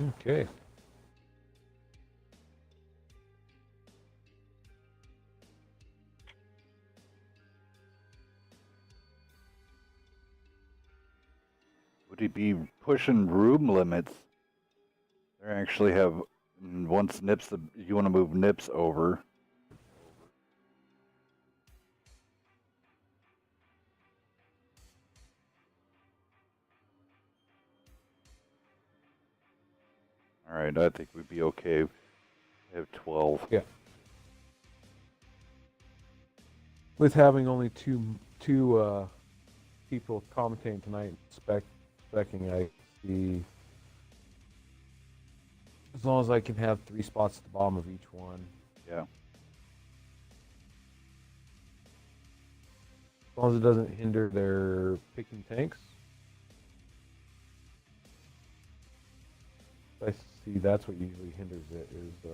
Okay. Would he be pushing room limits? They actually have once Nips. You want to move Nips over. All right, I think we'd be okay. I have 12. Yeah. With having only two people commentating tonight, specking, I see. As long as I can have 3 spots at the bottom of each one. Yeah. As long as it doesn't hinder their picking tanks. I see that's what usually hinders it, is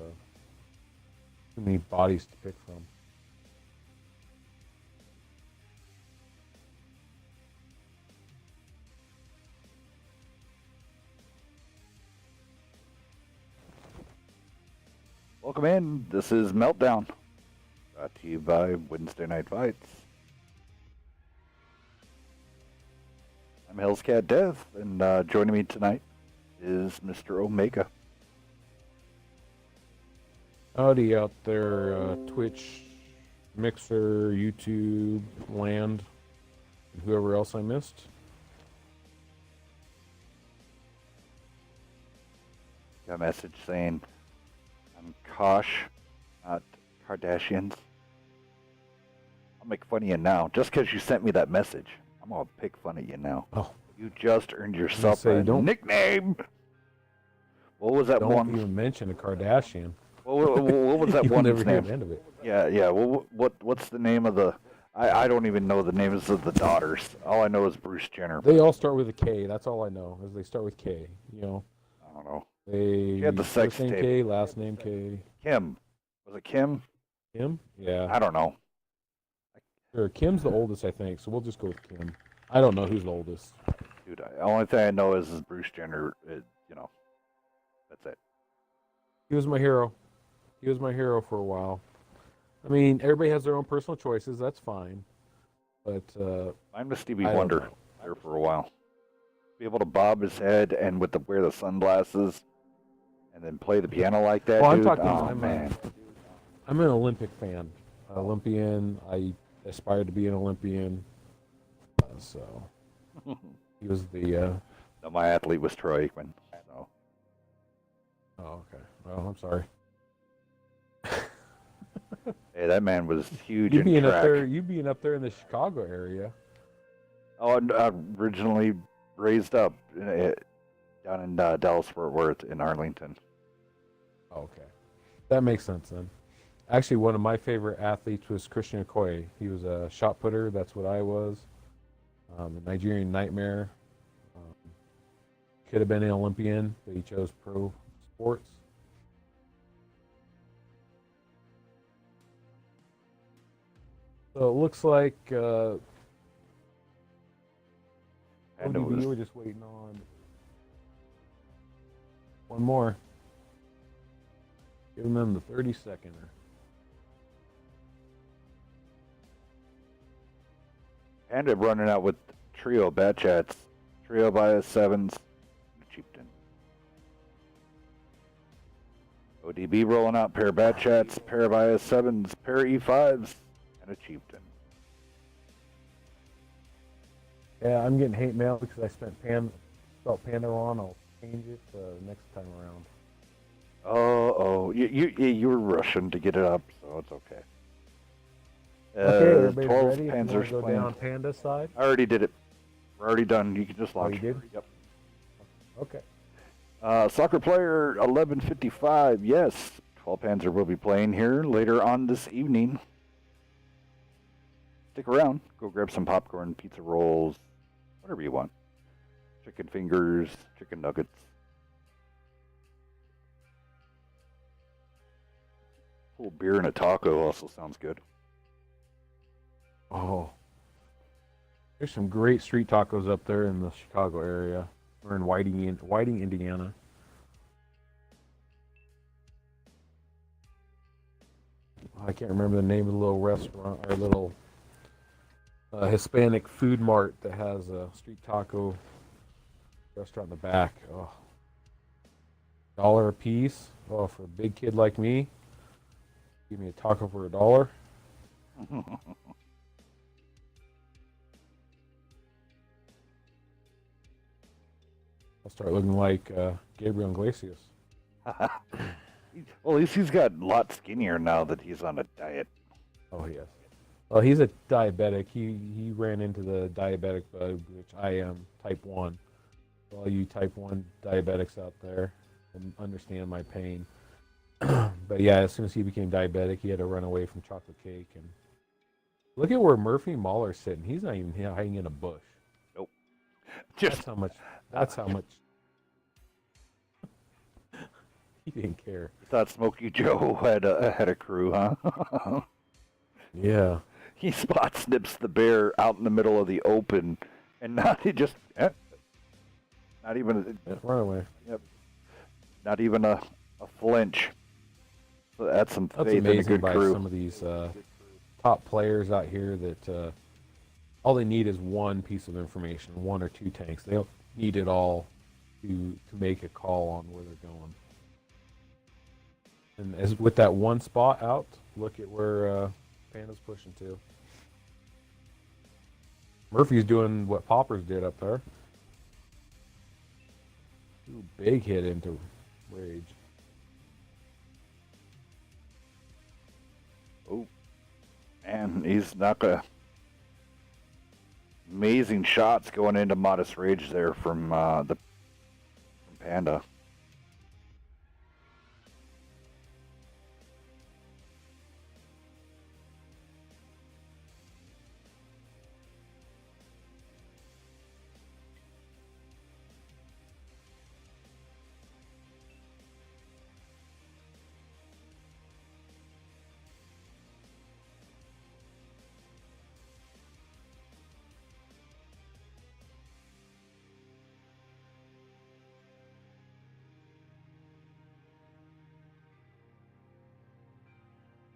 too many bodies to pick from. Welcome in. This is Meltdown. Brought to you by Wednesday Night Fights. I'm Hell's Cat Death, and joining me tonight is Mr. Omega. Howdy out there, Twitch, Mixer, YouTube, Land, and whoever else I missed. Got a message saying, I'm Kosh, not Kardashians. I'll make fun of you now. Just because you sent me that message, I'm going to pick fun of you now. Oh. You just earned yourself a nickname. What was that one? Don't even mention a Kardashian. What was that one's never name? hear the end of it. Yeah. Well, what's the name of the? I don't even know the names of the daughters. All I know is Bruce Jenner. They all start with a K. That's all I know. Is they start with K. You know. I don't know. They had the sex first name tape. K, last name K. Kim. Was it Kim? Kim? Yeah. I don't know. Sure. Kim's the oldest, I think. So we'll just go with Kim. I don't know who's the oldest. Dude, the only thing I know is Bruce Jenner. That's it. He was my hero. He was my hero for a while. I mean, everybody has their own personal choices. That's fine. But mine was Stevie Wonder there for a while. Be able to bob his head and wear the sunglasses, and then play the piano like that. Well, dude. I'm an Olympic fan. Olympian. I aspired to be an Olympian. So he was the. No, my athlete was Troy Aikman. So. Oh, okay. Well, I'm sorry. Hey, that man was huge you in being track. up there, you being up there in the Chicago area. Oh, originally raised up down in Dallas-Fort Worth in Arlington. Okay, that makes sense then. Actually, one of my favorite athletes was Christian Okoye. He was a shot putter. That's what I was. The Nigerian Nightmare. Could have been an Olympian, but he chose pro sports. So it looks like ODB, we're just waiting on one more. Giving them the 30-seconder. Panda running out with trio bat chats. Trio by 7s, Chieftain. ODB rolling out pair bat chats, pair by 7s, pair E5s, and a Chieftain. Yeah, I'm getting hate mail because I spelled Panda wrong. I'll change it next time around. You were rushing to get it up, so it's okay. Okay, everybody's 12 ready. Panzers Go down Panda's side. I already did it. We're already done. You can just launch. Oh, you did? Yep. Okay. Soccer player 1155. Yes, 12 Panzer will be playing here later on this evening. Stick around. Go grab some popcorn, pizza rolls, whatever you want. Chicken fingers, chicken nuggets. A little beer and a taco also sounds good. Oh, there's some great street tacos up there in the Chicago area. We're in Whiting, Indiana. I can't remember the name of the little restaurant or little Hispanic food mart that has a street taco restaurant in the back. Oh, $1 a piece. Oh, for a big kid like me, give me a taco for $1. I'll start looking like Gabriel Iglesias. Well, at least he's got a lot skinnier now that he's on a diet. Oh, yes. Well, he's a diabetic. He ran into the diabetic bug, which I am type 1. For all you type 1 diabetics out there, and understand my pain. But yeah, as soon as he became diabetic, he had to run away from chocolate cake. And look at where Murphy Mahler's sitting. He's not even hanging in a bush. Nope. That's how much. That's how much. He didn't care. You thought Smokey Joe had a crew, huh? Yeah. He spot snips the bear out in the middle of the open, and not he just not even Run away. Yep, not even a flinch. So that's some That's faith in a amazing good by crew. some of these top players out here that all they need is one piece of information, 1 or 2 tanks. They don't need it all to make a call on where they're going. And as with that one spot out, look at where Panda's pushing to. Murphy's doing what Poppers did up there. Ooh, big hit into Rage. Oh, and he's not gonna. Amazing shots going into Modest Rage there from Panda.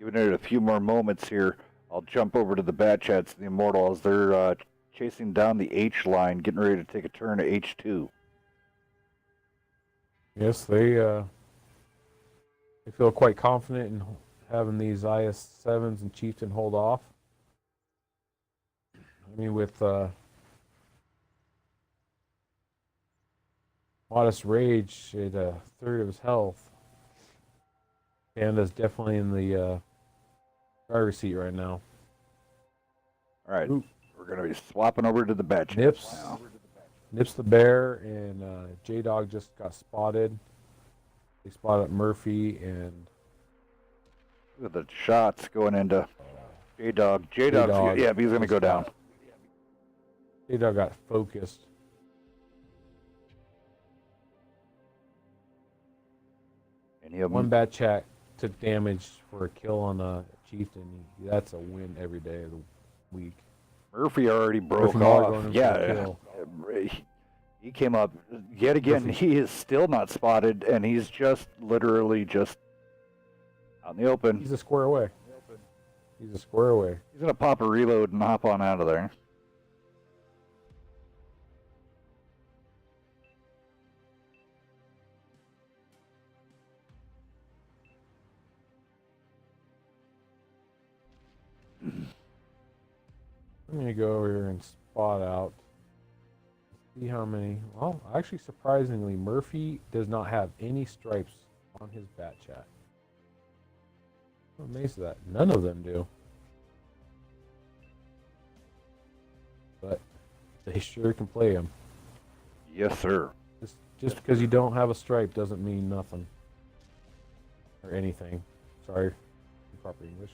Giving it a few more moments here. I'll jump over to the bat chats, the Immortal, as they're chasing down the H line, getting ready to take a turn to H2. Yes, they feel quite confident in having these IS-7s and Chieftain hold off. I mean, with Modest Rage at a third of his health, Panda's definitely in the driver's seat right now. All right, Ooh. we're going to be swapping over to the bat chats Nips. now. Nips the bear, and J-Dog just got spotted. They spotted Murphy, and Look at the shots going into J-Dog. J-Dog, yeah, he's going to go down. J-Dog got focused. And One bad check took damage for a kill on a Chieftain. That's a win every day of the week. Murphy already broke Murphy off. Yeah, he came up yet again. Murphy. He is still not spotted, and he's just literally just out in the open. He's a square away. He's a square away. He's going to pop a reload and hop on out of there. I'm going to go over here and spot out. See how many. Well, actually, surprisingly, Murphy does not have any stripes on his bat chat. I'm amazed at that. None of them do. But they sure can play him. Yes, sir. Just because you don't have a stripe doesn't mean nothing. Or anything. Sorry. Proper English.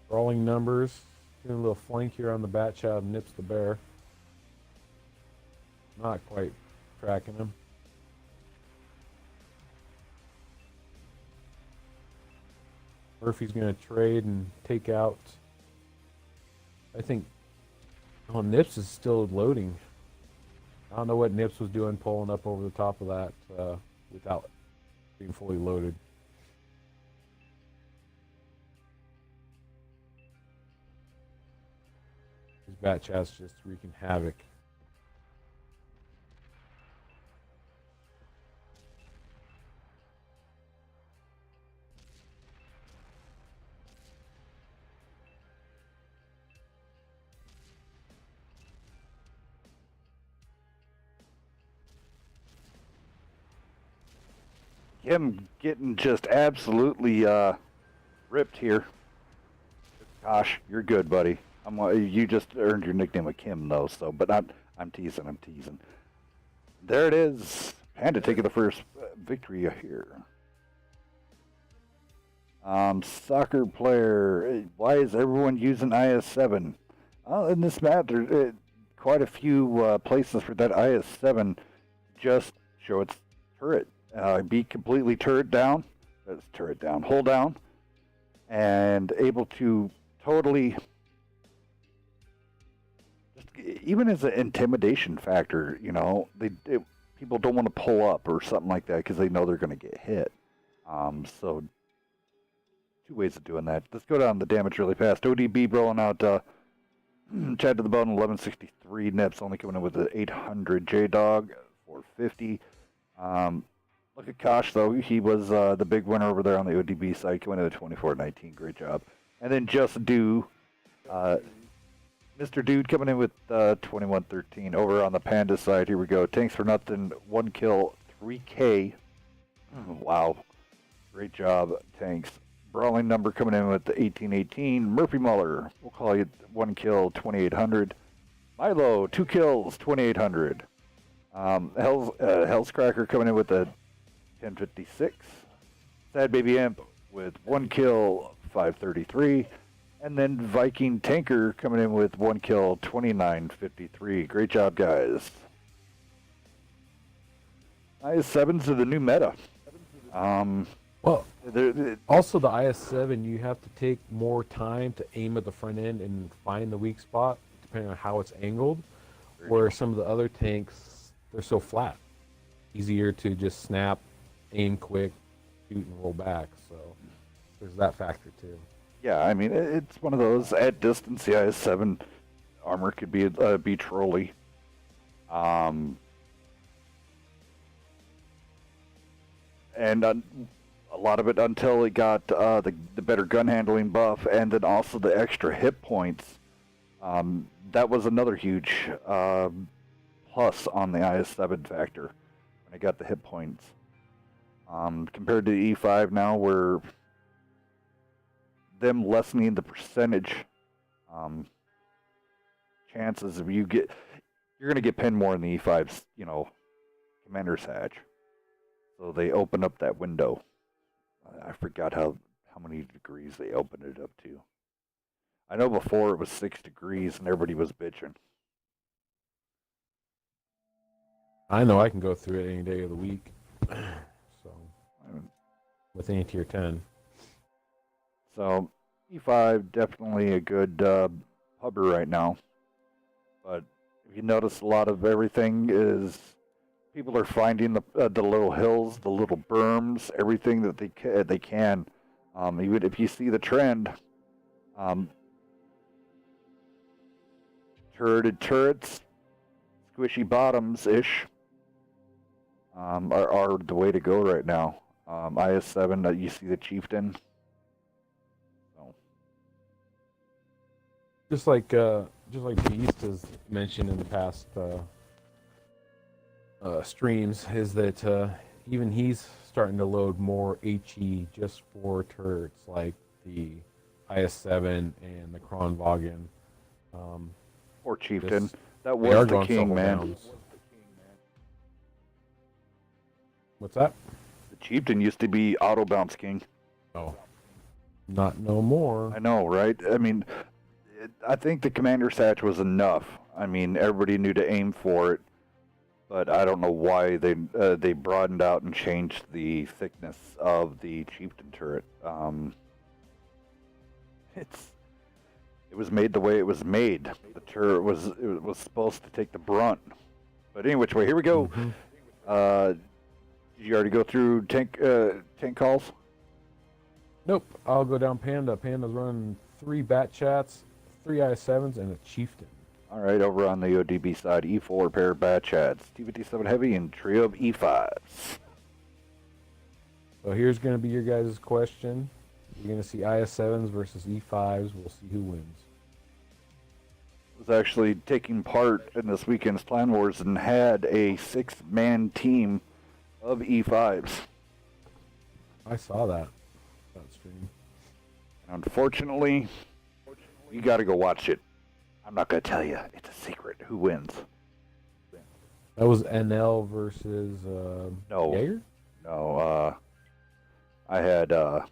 Rolling numbers. Doing a little flank here on the bat chat. Nips the bear. Not quite tracking him. Murphy's going to trade and take out. I think Oh, Nips is still loading. I don't know what Nips was doing pulling up over the top of that without being fully loaded. His bat chat's just wreaking havoc. Him getting just absolutely ripped here. Gosh, you're good, buddy. You just earned your nickname of Kim, though. So, but I'm teasing. I'm teasing. There it is. Panda taking the first victory here. Soccer player. Why is everyone using IS-7? In this map, there's quite a few places for that IS-7 just show its turret. Be completely turret down. That's turret down. Hold down. And able to totally, just even as an intimidation factor, you know, people don't want to pull up or something like that because they know they're going to get hit. So two ways of doing that. Let's go down the damage really fast. ODB rolling out Chad to the bone, 1163. Nips only coming in with the 800. J-Dog, 450. Look at Kosh, though. He was the big winner over there on the ODB side, coming in at 2419. Great job. And then Just Do, Mr. Dude coming in with 2113. Over on the Panda side, here we go. Tanks for nothing, 1 kill, 3K. Wow. Great job, Tanks. Brawling number coming in with the 1818. Murphy Muller, we'll call you 1 kill, 2800. Milo, 2 kills, 2800. Hell's Cracker coming in with the 1056. Sad Baby Imp with 1 kill, 533. And then Viking Tanker coming in with 1 kill, 2953. Great job, guys. IS-7s are the new meta. Well, also the IS-7, you have to take more time to aim at the front end and find the weak spot, depending on how it's angled. Where some of the other tanks, they're so flat. Easier to just snap, aim quick, shoot, and roll back. So there's that factor, too. Yeah, I mean, it's one of those, at distance, the IS-7 armor could be trolly. And a lot of it until it got the better gun handling buff, and then also the extra hit points. That was another huge plus on the IS-7 factor when I got the hit points. Compared to the E5 now, where them lessening the percentage chances of you're going to get pinned more in the E5's, commander's hatch. So they open up that window. I forgot how many degrees they opened it up to. I know before it was 6 degrees and everybody was bitching. I know I can go through it any day of the week. So, with any tier 10. So, E5 definitely a good pubber right now. But if you notice, a lot of everything is people are finding the little hills, the little berms, everything that they can. Even if you see the trend, turreted turrets, squishy bottoms ish, are the way to go right now. IS-7, you see the chieftain. So. Just like Beast has mentioned in the past streams, is that even he's starting to load more HE just for turrets, like the IS-7 and the Kronwagen. Or chieftain. That was the king, man. Downs. What's that? The chieftain used to be auto bounce king. Oh, not no more. I know, right? I mean, I think the commander's hatch was enough. I mean, everybody knew to aim for it, but I don't know why they broadened out and changed the thickness of the chieftain turret. It was made the way it was made. The turret was supposed to take the brunt. But any which way, here we go. Did you already go through tank calls? Nope. I'll go down Panda. Panda's running 3 bat chats, 3 IS7s, and a chieftain. All right, over on the ODB side, E4 pair of bat chats, T57 heavy, and trio of E5s. So here's going to be your guys' question. You're going to see IS7s versus E5s. We'll see who wins. I was actually taking part in this weekend's Clan Wars and had a 6-man team of E5s. I saw that stream. Unfortunately, you got to go watch it. I'm not going to tell you. It's a secret. Who wins? That was NL versus Jaeger? No, I had, oh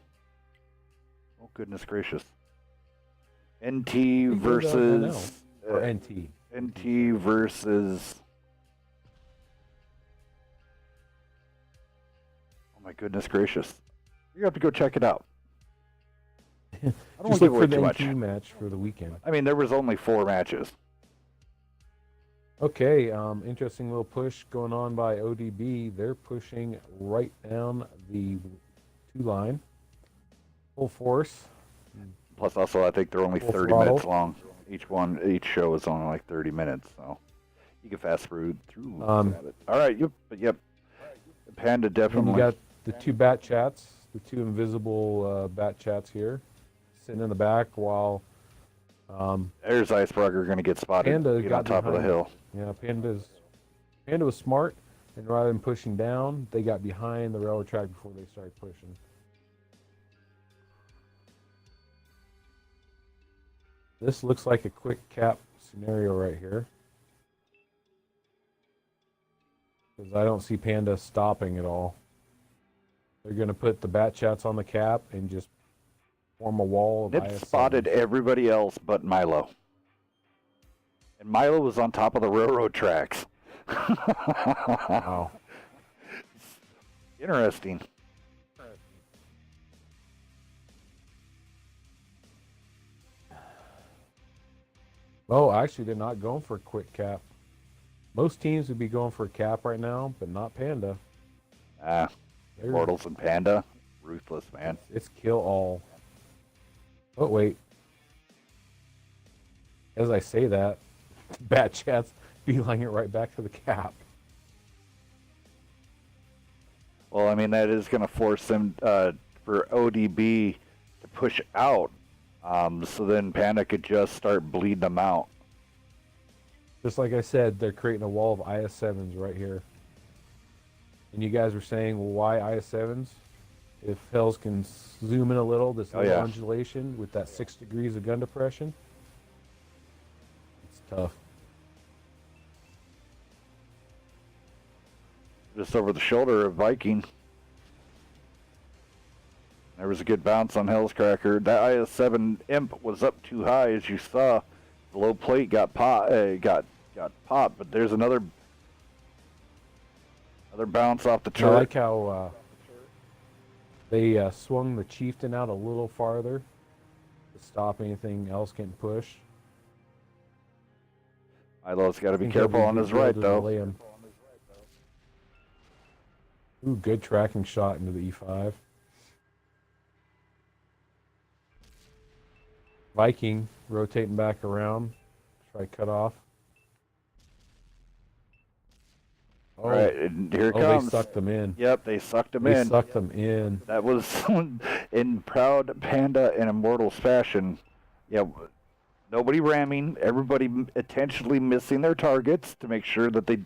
goodness gracious. NT versus... or NT. NT versus... Oh my goodness gracious. You have to go check it out. I don't want Just to give look for away the too much. NT match for the weekend. I mean, there was only 4 matches. Okay, interesting little push going on by ODB. They're pushing right down the 2 line. Full force. Plus, also, I think they're only Full 30 throttle. minutes long. Each show is only like 30 minutes, so you can fast through. All right, yep. Panda And definitely. you got the 2 bat chats, the 2 invisible bat chats here, sitting in the back while There's Icebreaker going to get spotted. Panda Get got on top of the behind. hill. Yeah, Panda was smart, and rather than pushing down, they got behind the railroad track before they started pushing. This looks like a quick cap scenario right here, because I don't see Panda stopping at all. They're going to put the bat chats on the cap and just form a wall of Nip IS7s. spotted everybody else but Milo. And Milo was on top of the railroad tracks. Wow. Interesting. Oh, actually, they're not going for a quick cap. Most teams would be going for a cap right now, but not Panda. Immortals and Panda. Ruthless, man. It's kill all. Oh, wait. As I say that, bat chats beeline it right back to the cap. Well, I mean, that is going to force them for ODB to push out. So then Panda could just start bleeding them out. Just like I said, they're creating a wall of IS7s right here. And you guys were saying, well, why IS7s? If Hells can zoom in a little, this little undulation with that 6 degrees of gun depression, it's tough. Just over the shoulder of Viking. There was a good bounce on Hell's Cracker. That IS7 imp was up too high, as you saw. The low plate got popped, but there's another bounce off the turret. I like how they swung the chieftain out a little farther to stop anything else getting pushed. Milo's got to be careful on his right, though. Ooh, good tracking shot into the E5. Viking rotating back around. Try cut off. All right, and here it comes. They sucked them in. Yep, they sucked them in. in. They sucked them in. That was in proud Panda and Immortals fashion. Yeah, nobody ramming. Everybody intentionally missing their targets to make sure that they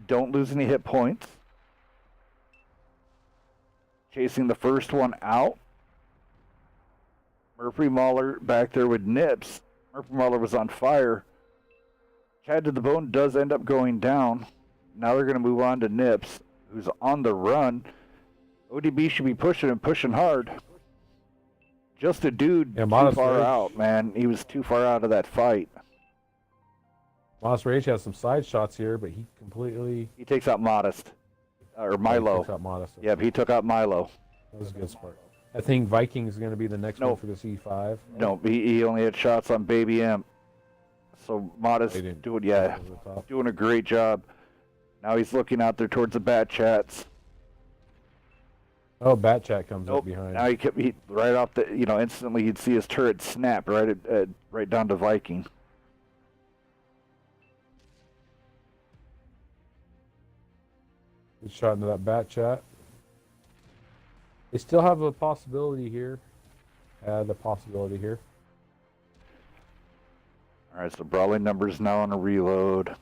don't lose any hit points. Chasing the first one out. Murphy Mahler back there with Nips. Murphy Mahler was on fire. Chad to the Bone does end up going down. Now they're going to move on to Nips, who's on the run. ODB should be pushing and pushing hard. Just a dude too far out, man. He was too far out of that fight. Modest Rage has some side shots here, but he takes out Modest. Or Milo. He takes out Modest. Yep, he took out Milo. That was a good spot. I think Viking's going to be the next one No, for the C5. no, he only had shots on Baby Imp. So Modest He didn't doing jump over the top. doing a great job. Now he's looking out there towards the bat chats. Oh, Bat Chat comes up Nope. behind. Now he right off the instantly you'd see his turret snap right down to Viking. Good shot into that Bat Chat. They still have a possibility here. Add a possibility here. All right, so brawling numbers now on a reload.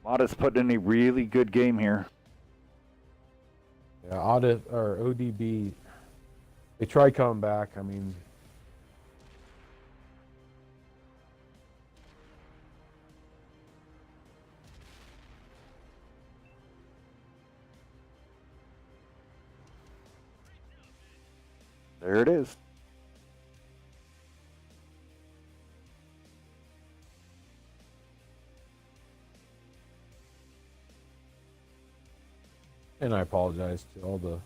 Modest putting in a really good game here. Yeah, Audit or ODB. They tried coming back. I mean, There it is. and I apologize to all the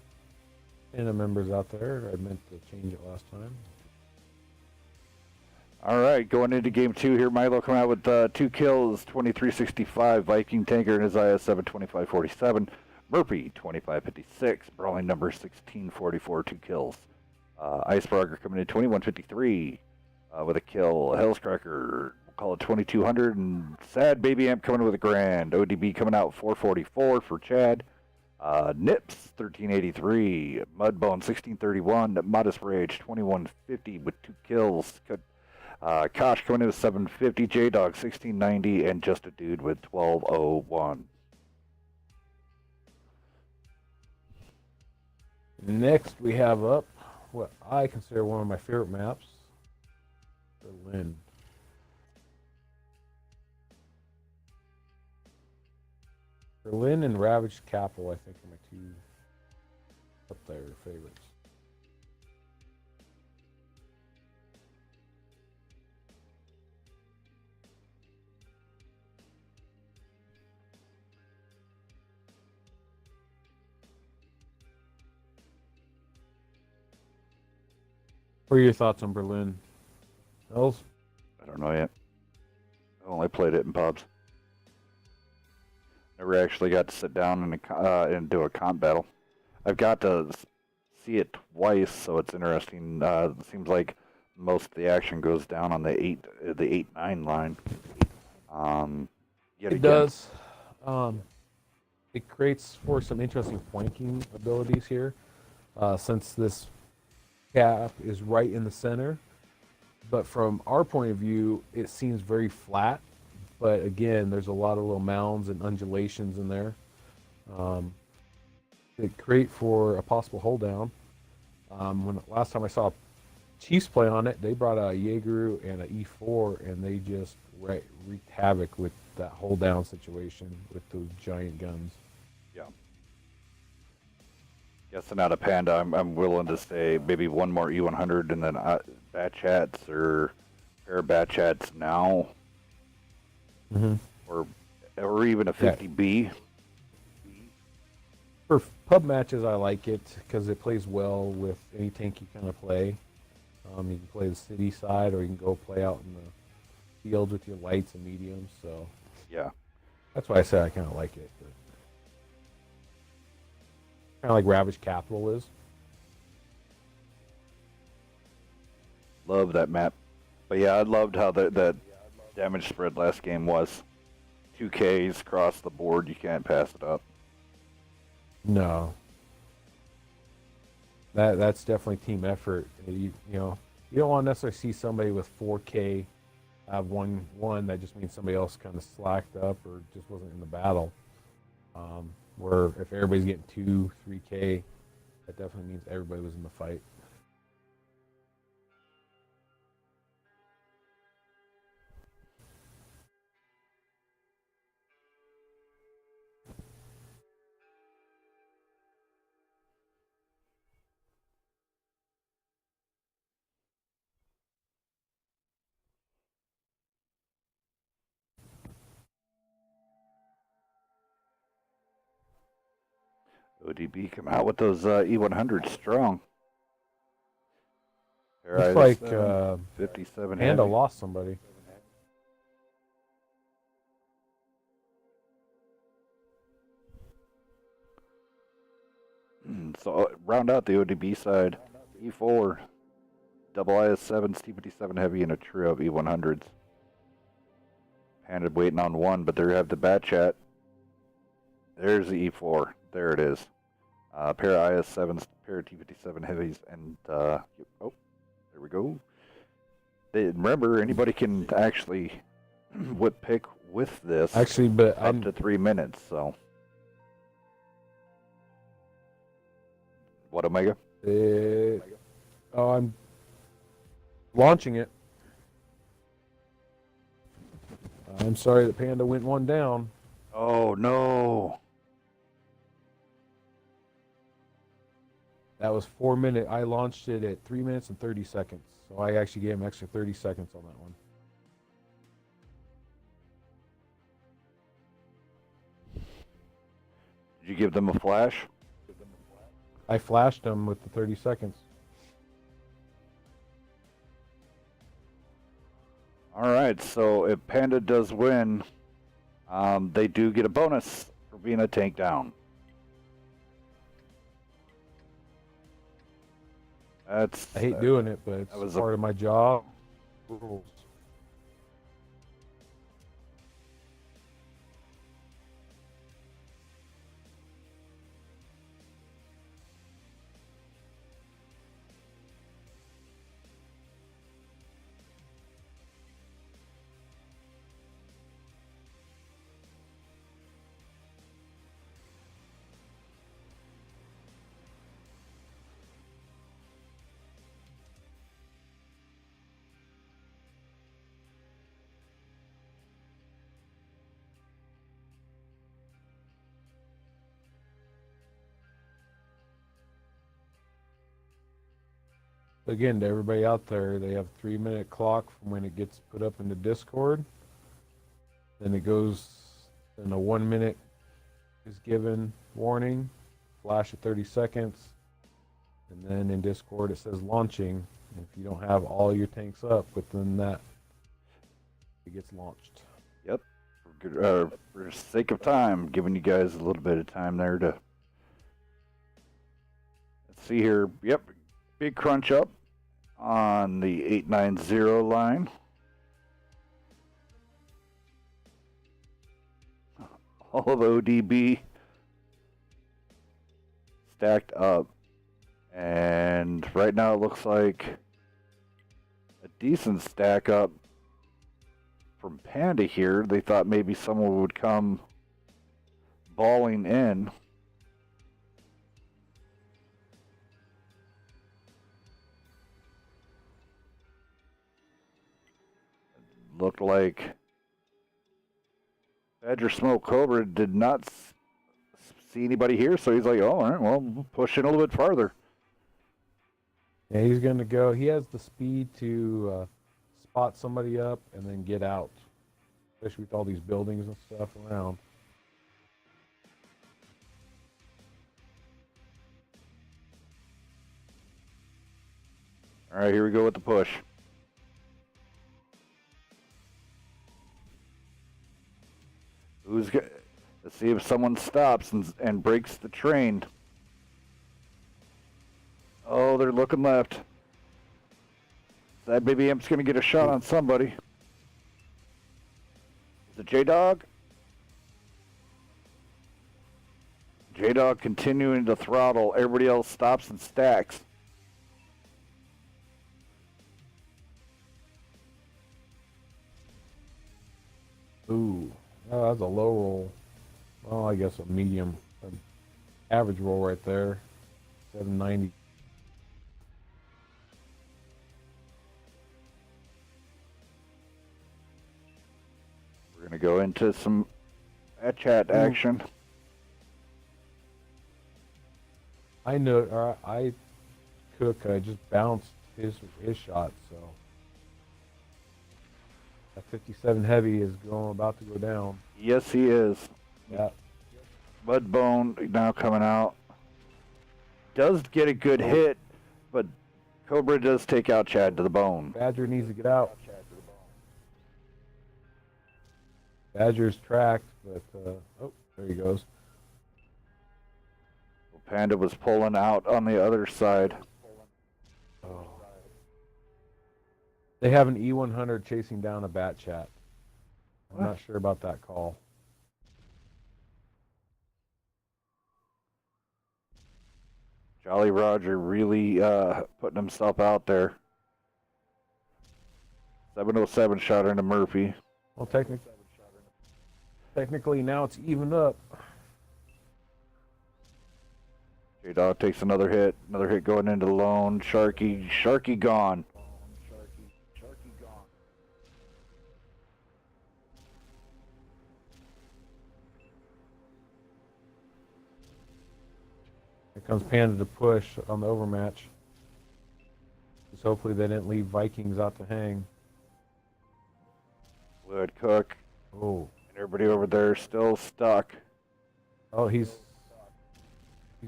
Panda members out there. I meant to change it last time. All right, going into game 2 here, Milo coming out with 2 kills, 2365. Viking Tanker and his IS-7, 2547. Murphy, 2556. Brawling number 1644, 2 kills. Iceberger coming in 2153 with a kill. Hellscracker, we'll call it 2200. And Sad Baby Amp coming in with a grand. ODB coming out 444 for Chad. Nips 1383, Mudbone 1631, Modest Rage 2150 with 2 kills. Kosh coming in with 750, J Dog 1690, and Just a Dude with 1201. Next, we have up what I consider one of my favorite maps, Berlin. Berlin and Ravaged Capital, I think, are my 2 up there favorites. What are your thoughts on Berlin? Els? I don't know yet. I only played it in pubs. Never actually got to sit down and do a comp battle. I've got to see it twice, so it's interesting. It seems like most of the action goes down on the 8-9 line. It does. It creates for some interesting flanking abilities here, since this cap is right in the center. But from our point of view, it seems very flat. But again, there's a lot of little mounds and undulations in there. They create for a possible hold down. When last time I saw Chiefs play on it, they brought a Jaeger and an E4, and they just wreaked havoc with that hold down situation with those giant guns. Yeah. Guessing out of Panda, I'm willing to say maybe one more E100 and then bat chats or pair of bat chats now, or even a 50B. For pub matches, I like it because it plays well with any tank you kind of play. You can play the city side, or you can go play out in the fields with your lights and mediums. So Yeah. that's why I said I kind of like it. Kind of like Ravaged Capital is. Love that map. But yeah, I loved how that damage spread last game was. 2Ks across the board, you can't pass it up. No. That's definitely team effort. You know, you don't want to necessarily see somebody with 4K have one that just means somebody else kind of slacked up or just wasn't in the battle. Where if everybody's getting 2, 3K, that definitely means everybody was in the fight. ODB come out with those E100s strong. Looks like 57 Panda heavy. lost somebody. So round out the ODB side. E4, double IS7s, T57 heavy, and a trio of E100s. Panda waiting on one, but they have the bat chat. There's the E4. There it is. Pair of IS7s, pair of T57 heavies, and oh, there we go. Remember, anybody can actually whip pick with this. Actually, but up to 3 minutes. So, what, Omega? Oh, I'm launching it. I'm sorry that Panda went one down. Oh no! That was 4 minutes. I launched it at 3 minutes and 30 seconds. So I actually gave him extra 30 seconds on that one. Did you give them a flash? I flashed him with the 30 seconds. All right, so if Panda does win, they do get a bonus for being a tank down. I hate doing it, but it's part of my job. Rules. Again, to everybody out there, they have 3 minute clock from when it gets put up into Discord. Then it goes, then a 1 minute is given warning, flash of 30 seconds. And then in Discord it says launching. And if you don't have all your tanks up within that, it gets launched. Yep. For sake of time, giving you guys a little bit of time there to. Let's see here. Yep. Big crunch up on the 890 line. All of ODB stacked up. And right now it looks like a decent stack up from Panda here. They thought maybe someone would come balling in. Looked like Badger Smoke Cobra did not see anybody here, so he's like, oh, all right, well, we'll push in a little bit farther. Yeah, he's going to go. He has the speed to spot somebody up and then get out, especially with all these buildings and stuff around. All right, here we go with the push. Let's see if someone stops and breaks the train. Oh, they're looking left. That baby Imp's going to get a shot on somebody. Is it J-Dog? J-Dog continuing to throttle. Everybody else stops and stacks. Ooh. Oh, that's a low roll. Well, I guess a medium, an average roll right there. 790. We're going to go into some chat action. I know. I just bounced his shot, so that 57 heavy is about to go down. Yes, he is. Yeah. Mudbone now coming out. does get a good hit, but Cobra does take out Chad to the bone. Badger needs to get out. Badger's tracked, but oh, there he goes. Panda was pulling out on the other side. Oh. They have an E100 chasing down a Bat Chat. I'm not sure about that call. Jolly Roger really putting himself out there. 707 shot into Murphy. Well, technically now it's even up. J-Dog takes another hit going into the lone. Sharky gone. Here comes Panda to push on the overmatch. Just hopefully they didn't leave Vikings out to hang. Wood Cook. Oh. And everybody over there still stuck. Oh, he's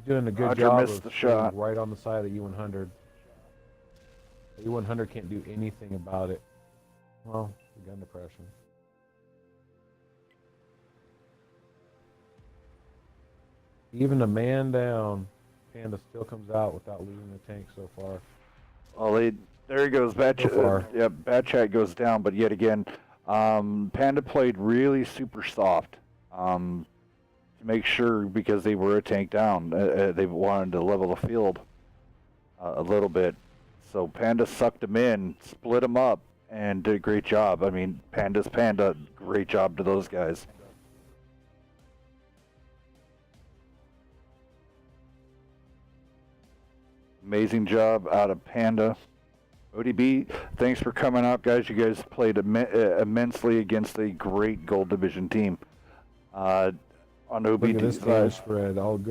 doing a good Roger job missed of the staying shot. right on the side of the E100. The E100 can't do anything about it. Well, the gun depression. Even a man down, Panda still comes out without losing the tank so far. Well, there he goes. Bad Chat goes down, but yet again, Panda played really super soft to make sure, because they were a tank down. They wanted to level the field a little bit. So Panda sucked them in, split them up, and did a great job. I mean, Panda's Panda. Great job to those guys. Amazing job out of Panda. ODB, thanks for coming out, guys. You guys played immensely against a great Gold Division team. On OBD Look at this damage spread. All good.